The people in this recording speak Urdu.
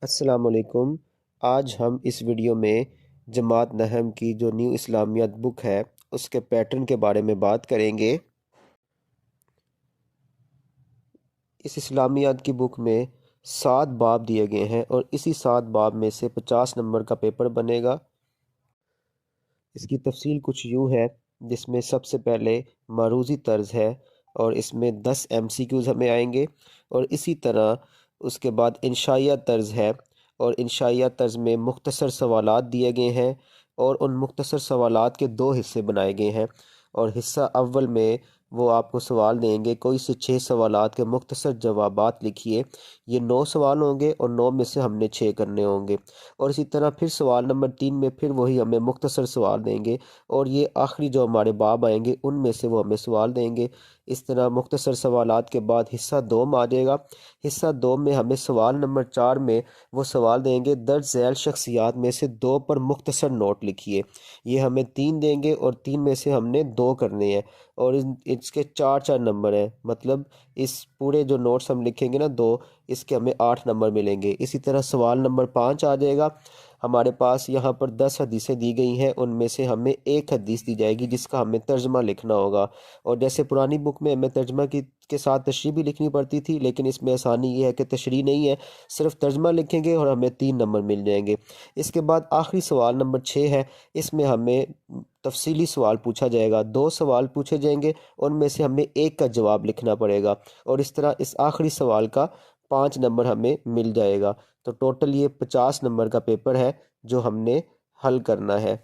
السلام علیکم۔ آج ہم اس ویڈیو میں جماعت نہم کی جو نیو اسلامیات بک ہے اس کے پیٹرن کے بارے میں بات کریں گے۔ اس اسلامیات کی بک میں 7 باب دیے گئے ہیں اور اسی 7 باب میں سے 50 نمبر کا پیپر بنے گا۔ اس کی تفصیل کچھ یوں ہے، جس میں سب سے پہلے معروضی طرز ہے اور اس میں 10 MCQs ہمیں آئیں گے، اور اسی طرح اس کے بعد انشائیہ طرز ہے اور انشائیہ طرز میں مختصر سوالات دیے گئے ہیں اور ان مختصر سوالات کے 2 حصے بنائے گئے ہیں، اور حصہ اول میں وہ آپ کو سوال دیں گے، کوئی سے 6 سوالات کے مختصر جوابات لکھیے۔ یہ 9 سوال ہوں گے اور 9 میں سے ہم نے 6 کرنے ہوں گے، اور اسی طرح پھر سوال نمبر 3 میں پھر وہی ہمیں مختصر سوال دیں گے، اور یہ آخری جو ہمارے باب آئیں گے ان میں سے وہ ہمیں سوال دیں گے۔ اس طرح مختصر سوالات کے بعد حصہ 2 آ جائے گا۔ حصہ 2 میں ہمیں سوال نمبر 4 میں وہ سوال دیں گے، درج ذیل شخصیات میں سے 2 پر مختصر نوٹ لکھیے۔ یہ ہمیں 3 دیں گے اور 3 میں سے ہم نے 2 کرنے ہیں، اور اس کے 4 نمبر ہیں، مطلب اس پورے جو نوٹس ہم لکھیں گے نا 2، اس کے ہمیں 8 نمبر ملیں گے۔ اسی طرح سوال نمبر 5 آ جائے گا۔ ہمارے پاس یہاں پر 10 حدیثیں دی گئی ہیں، ان میں سے ہمیں 1 حدیث دی جائے گی جس کا ہمیں ترجمہ لکھنا ہوگا، اور جیسے پرانی بک میں ہمیں ترجمہ کے ساتھ تشریح بھی لکھنی پڑتی تھی، لیکن اس میں آسانی یہ ہے کہ تشریح نہیں ہے، صرف ترجمہ لکھیں گے اور ہمیں 3 نمبر مل جائیں گے۔ اس کے بعد آخری سوال نمبر 6 ہے، اس میں ہمیں تفصیلی سوال پوچھا جائے گا، 2 سوال پوچھے جائیں گے، ان میں سے ہمیں 1 کا جواب لکھنا پڑے گا، اور اس طرح اس آخری سوال کا 5 نمبر ہمیں مل جائے گا۔ تو ٹوٹل یہ 50 نمبر کا پیپر ہے جو ہم نے حل کرنا ہے۔